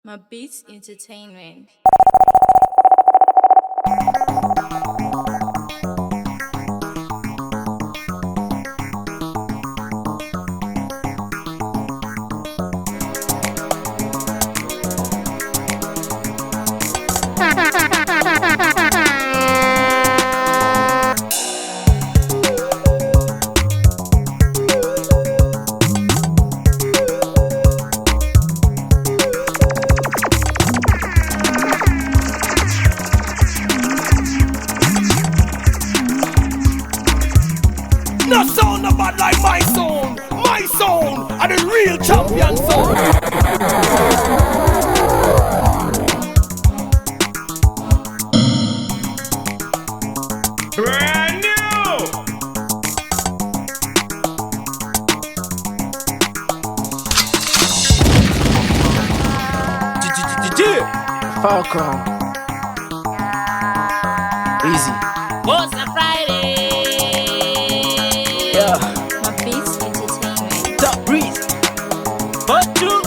Mabeatz Entertainment. No sound about like my sound. My sound are the real champion sound. Brand new. Falcon. Easy. What's a Friday? Yeah. Mabeatz Entertainment. Top breeze. What two?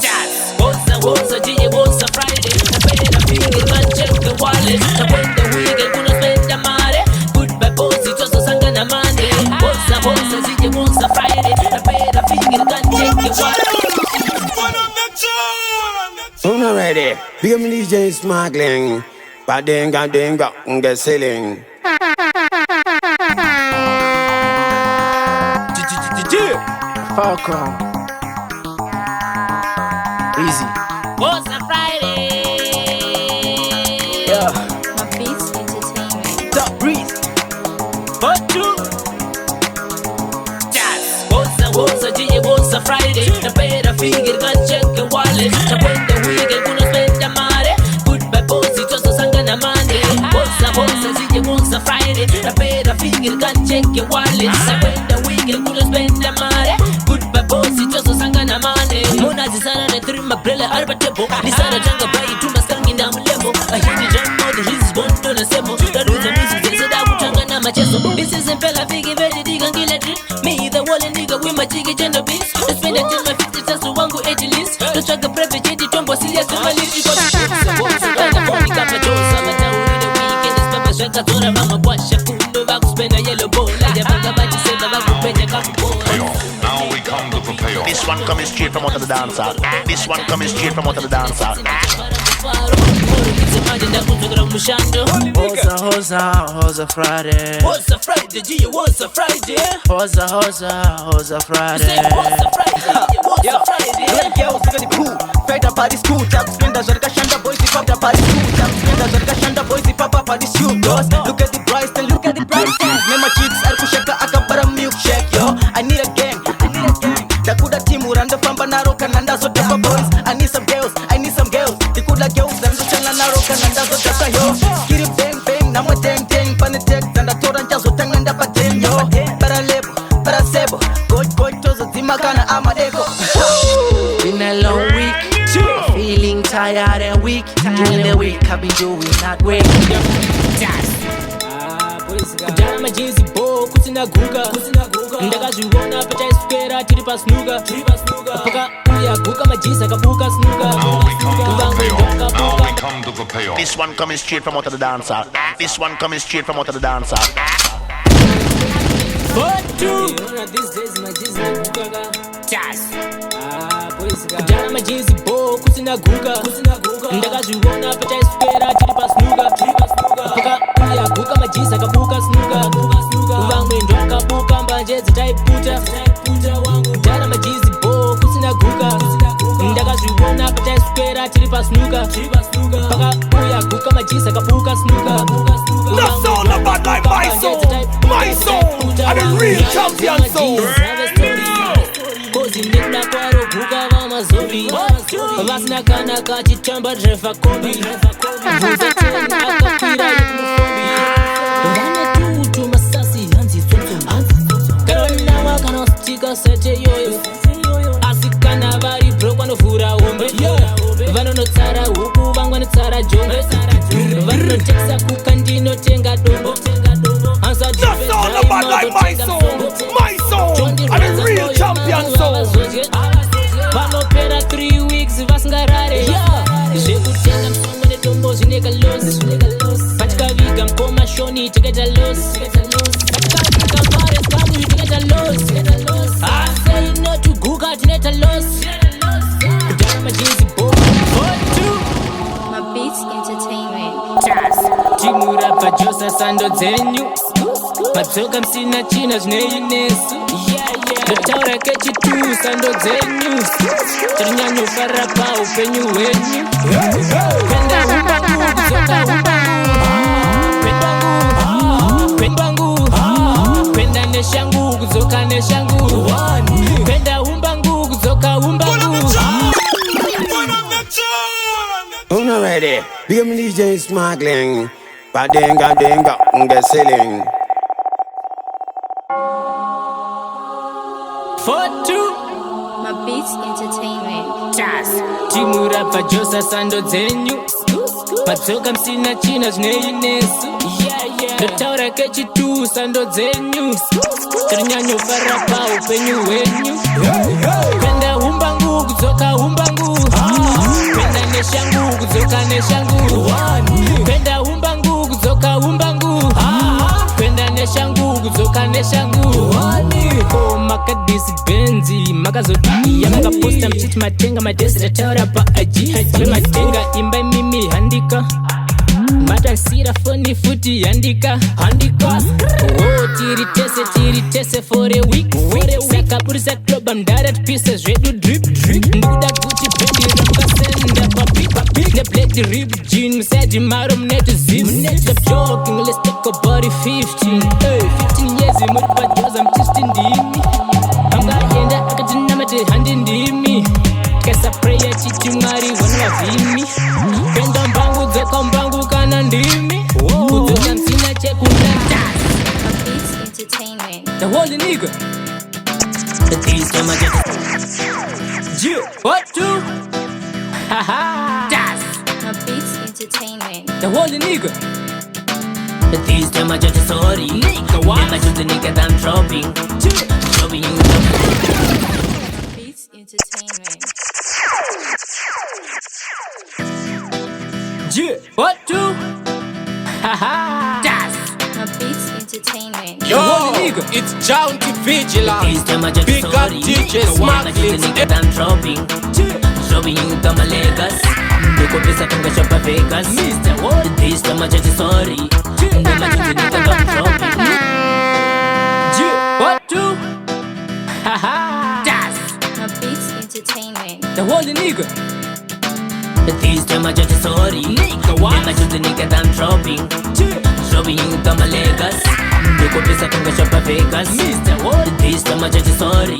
Jazz. What's a DJ? What's a Friday? The better figure man check the wallet. The when the weekend gonna spend the money. Goodbye boss, it's just a sangana Monday. What's a DJ? What's a Friday? The better figure man check the wallet. I'm not ready. Big me DJ Smuggling. But then got the ceiling. Falcon. Easy. What's a Friday? Yeah. Mabeatz Entertainment. Top breeze. What two? Jazz. What's a DJ? What's a Friday? The better figure can check the wallet. The when the weekend gonna spend the money. Goodbye boss, it's just a sangana Monday. What's a DJ? What's a Friday? The better figure can check your wallet. The when the weekend gonna spend the money. Goodbye boss, it's just a sangana Monday. Mona zisana na three mabrela arba tebo. Nisana janga bai tuma skangi na mlembo. Ahidi jammo the his bondo na semo. Daruza music zeseda kuchanga na machezo. This is impela figi very diga ngile drip. Me the wall nigga with my jiggy gender beats. Let's spend it till my 50 cents wangu 80 list. Don't check the private jet tombo serious to my lips. Because what's a phone kama josa matauri the weekend is pepper shaka tora mama washa kundo baku spend a yellow ball. Ya banga baji sema baku penya kafu ball. Now we come to the payoff. This one coming straight from out of the dancer. This one coming straight from out of the dancer. Hosa Friday. What's a Friday, G? What's a Friday? Hosa Friday. Say what's a Friday? What's a Friday? Red girls look at the pool. Fed up party school. Tap spin the Zorka Shanda boys. The pop the party school. Tap spin the Zorka Shanda boys. The papa party school. Look at the price, then look at the price. Nema chicks are kushaka akapara milkshake yo. I need a gang. Takuda timu randa famba na roka nanda so tapa boys. I need some girls. The kuda girls and so chala na roka nanda so tapa yo. Kiri bang bang nama dang dang panitek nanda toranja so tang nanda paten yo. Para lebo, para sebo. Goy tozo zimakana ama ego. Been a long week, feeling tired and weak. During the week I've been doing that way. Kujana majinsi bo kusina guga ndakazviona pachaiswera tiri pasnuga paka uya guka majinsi akabuka snuga Now we come to the payoff. This one coming straight from out of the dancer. This one coming straight from out of the dancer. kujana majinsi bo kusina guga ndakazviona pachaiswera tiri pasnuga paka uya guka majinsi akabuka snuga vamwe ndo akabuka mbanje dzitaiputa kujana majinsi bo kusina guga ndakazviona pachaiswera tiri pasnuga paka uya guka majinsi akabuka snuga No sound about like my sound. My sound are the real champion sound. kozi ndenda kwaro guka vamazombi vasina kana kachitamba driver kombi akakwira yekumufombi vane tutu masasi hanzi tsotso kanonama kana stika sete yoyo asi kana vari brok vanovhura hombe vanonotsara huku vamwe notsara jombe vanonotekisa kuka ndinotenga dombo No sound about like my sound. My sound are the real champion sound. Vanopera 3 weeks sando dzenyu madzoka msina china zvineinesu ndotaura kechitu sando dzenyu tirinyanyofarira paupenyu hwenyu kwenda humbangu kudzoka humbangu kwenda neshangu kudzoka neshangu kwenda humbangu kudzoka humbangu. Una ready? Big me DJ Smuggling. Badenga denga unge selling. 4-2 Mabeatz Entertainment. Taso timurabva josa sando dzenyu madzoka msina china zvineinesu ndotaura kechitu sando dzenyu tirinyanyofarira paupenyu hwenyu kwenda humbangu kudzoka humbangu kwenda neshangu kudzoka neshangu kwenda humbangu kudzoka humbangu kwenda neshangu kudzoka neshangu makadisi benzi makazodii yamakaposta mchiti matenga madhesi tataura paaji matenga imba mimi handika matansira foni futi handika tiri tese for a week sakaburisa kloba mdarat pieces zvedu drip ndikuda guchi bendi ramukasenda papi the black rib jean msadi maro mnetu zim stop joking let's talk about it 15 years muri pajoza mtisti ndimi amgaenda akatinamate handi ndimi kesa prayer chiti mwari wanavimi penda mbangu dzoka mbangu kana ndimi kudzoka msina chekunata Mabeatz Entertainment. the whole nigga the things come again what to haha das Mabeatz Entertainment. the whole nigga the things come again sorry nigga what never just the nigga that I'm dropping you Mabeatz Entertainment. what to haha das Mabeatz Entertainment. Yo, it's Jounty Vigilant. Big up DJ Smuggling. I'm dropping you to my Lagos. Look up this I shop a Vegas. Mr. What? This time I just sorry. Never just the nigga I'm dropping. What to? Haha. Das. Mabeatz Entertainment. The whole nigga. This time I just sorry. Nigga what? Never just the nigga I'm dropping. Dropping you to my Lagos. Look up this I shop a Vegas. Mr. What? This time I just sorry.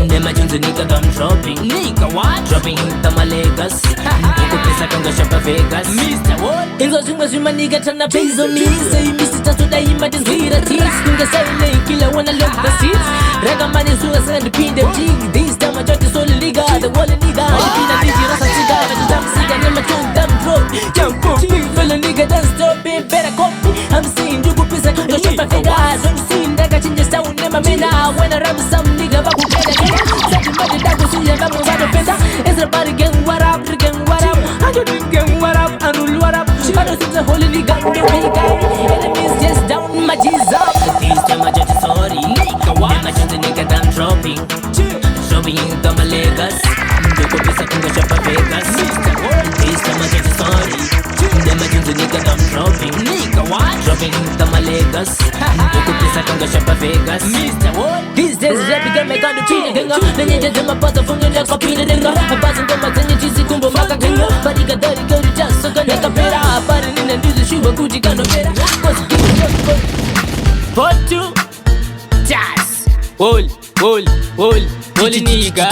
Never just the nigga I'm dropping. Nigga what? Dropping you to my Lagos. Look up this I shop a Vegas. Mr. What? Ingo zimwe zima nigga tana pays on me. Say Mr. Taso da ima desira teeth. Kunga silent killer wanna look the seats. Rega money suicide and pin the jig. This time I just solely nigga. The wall nigga. Pina DJ rasa cigar. Jam cigar never told them drop. Jump up. Fella nigga don't stop it. Better copy. I'm saying you go pizza. Go shop a Vegas. I'm seeing that I change the sound. Never mena. When I rap some nigga back with better. Second body that was in the back with the fender. Everybody get what up. I don't think get what up. I don't what up. I don't think the whole nigga. Enemies just down my G's up. This time I just sorry. Nigga what? Never just the nigga that I'm dropping. Dropping you to my Lagos. Look up this I can go shop a Vegas. This time I just sorry. Never just the nigga that I'm dropping. Nigga what? Dropping you to my Lagos. Look up this I can go shop a Vegas. These days rap game make on the tree nigga. Nanya just my pasta from the copy nigga. I'm passing to my tanya cheesy kumbo maka nigga. But you got dirty go to just so gonna capera. But in the news shoe Gucci can no better. Cause give me for two tas. Hold nigga.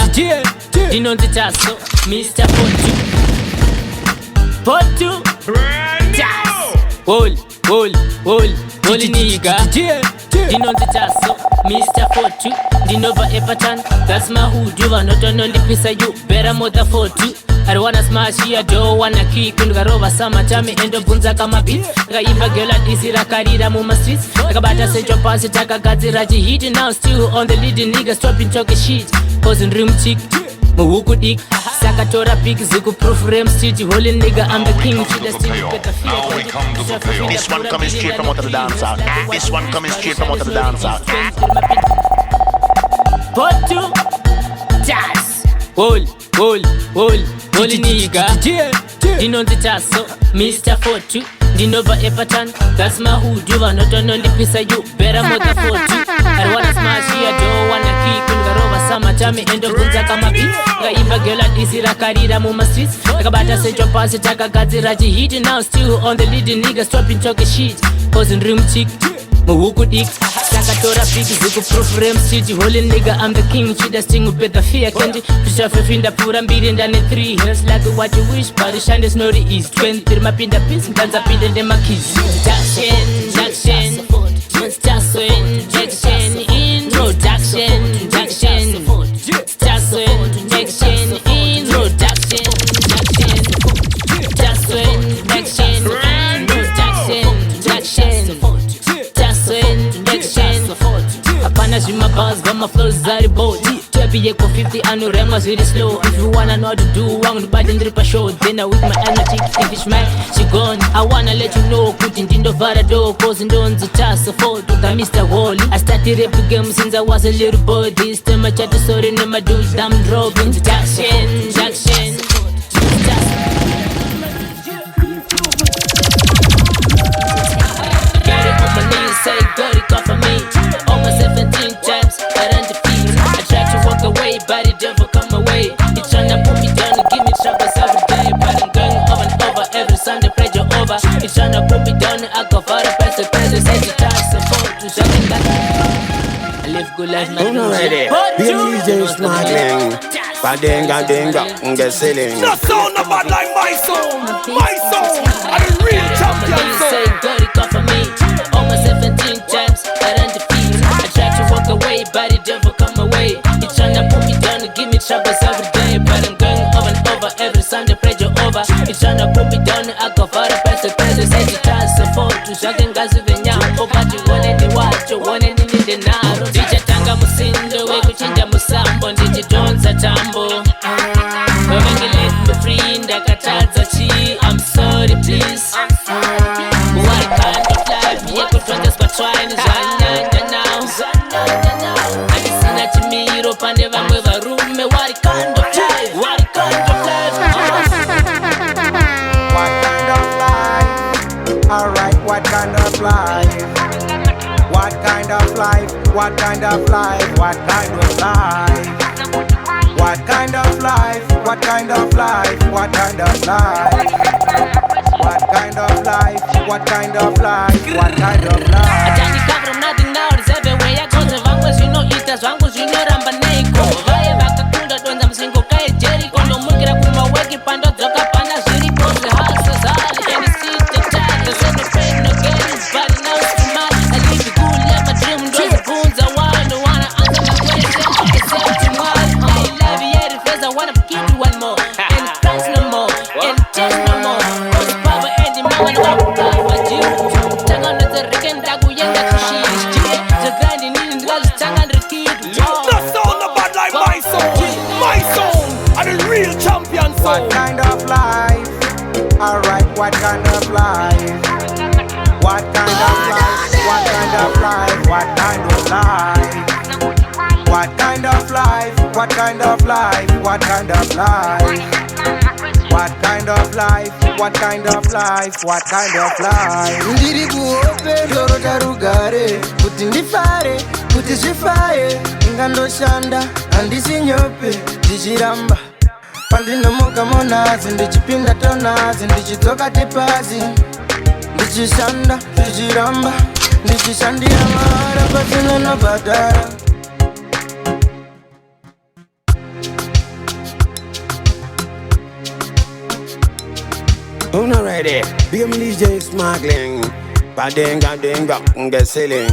Dino the Taso, Mr. For two tas. Hold nigga. Dino the Taso, Mr. 42. Dinova Epatan, that's my hood. You are not on the piece of you. Better mother 42. I don't wanna smash you, I don't wanna kick. Kungarova Samatami and the Bunzaka Mabeatz. Raiva Gela Isira Karida Muma Streets. Lakabata Central Pass, Taka Gaziraji Heat. Now still on the leading nigga, stopping talking shit. Posing room chick. Muhuku dick. Sakatora pig, Ziku proof Rem Street. Holy nigga, I'm the king. Now we come to the payoff. This one coming straight from out of the dancer. This one coming straight from out of the dancer. But two tas. Hold nigga. Dino the Taso, Mr. 42. Dinova Epatan, that's my hood. You are not on the piece of you. Better mother 40. I wanna smash here, don't wanna kick. Ungarova summertime, end of Gunza Mabeatz. Gaiba girl at Isira Karira Muma streets. Like about to say your pass, Taka Gaziraji hit. Now still on the leading nigga, stopping talking shit. Posing room chick. Muhuku dik, Sakatora fiki, Zuku proof rem city. Holy nigga, I'm the king. She does sing with the fear candy. Fisha Finda Pura beating down in 3 years. Like what you wish, but the shine is not the east. 20 my pinda piece, Tanza pinda de makis. Jackson, Jackson, Taso, Jackson, introduction, Jackson, Taso, Jackson, introduction, Jackson, Taso, Jackson, Apana my bars, got my flows zari boat. Be equal 50 and no rema really slow. If you wanna know what to do, I'm gonna buy the drip a show. Then I with my energy, if it's mine, she gone. I wanna let you know, putting in the Varado, causing on the Taso for to the Mr. Wally. I started rap game since I was a little boy. This time I chat to sorry, no my dudes, I'm dropping Jackson, Jackson. Get it on my knees, say God, it for me. Almost 17 times, I ran the feet. I tried to walk away, but it never come away. It tryna put me down and give me troubles every day. But I'm going over and over, every Sunday pressure over. It tryna put me down and I go for the best. Say the time, support to something that I live good life, man. Don't already. Be a DJ Smuggling. Badenga, denga, unge selling. The sound of bad like my song. My song. I'm the real champion Say song. God, it for me. Almost 17 times, I ran the feet. I tried to walk away, but it never come away. It tryna put me down and give me troubles every day. But I'm going over and over, every Sunday pressure over. It tryna put me down and I go for the best. Say the time, support to shocking guys with the nyam. Oh, but you want any watch, you want any need the naro. DJ Tanga Musindo, we could change a Musambo, DJ Jones a Tambo. When you let me free, Dakataza Chi, I'm sorry, please. What kind of life? You could try this, but trying is now. I just seen that to me, Europe and never move a room. What kind of life? What kind of life? What kind of life? Alright, what kind of life? What kind of life? What kind of life? What kind of life? What kind of life? What kind of life? What kind of life? What kind of life? What kind of life? What kind of life? Ajani kabra nothing now, it's everywhere I go. The vanguards you know eaters, vanguards you know ramba neko. Vaya vakakunda donza msingo kae Jericho. No mukira kuma weki pando droga panda ziri pose houses hali. And it's the time, there's no pain, no gain. But now it's too much. I live a good life, my dream does the boons. I wanna answer my question. It's empty much. I love you, yeah, the face I wanna give you one more. And price no more, and just no more. What's power and the man when I walk with you. Tanga on the reckon that we end up to shit. The grinding in the girls, tanga on the kid. The sound of bad like my song. My song. I'm the real champion What song. kind of life? Alright, what kind of life? What kind of life? What kind of life? What kind of life? What kind of life? What kind of life? What kind of life? What kind of life? What kind of life? What kind of life? Ndiri kuope doro tarugare kuti ndifare kuti zvifaye ingandoshanda handisinyope ndichiramba pandinomuka monazi ndichipinda tonazi ndichidzoka tipazi ndichishanda ndichiramba ndichishandira mahara pasina nobhadhara. Don't already. Be a DJ Smuggling. Badenga, denga, unge selling.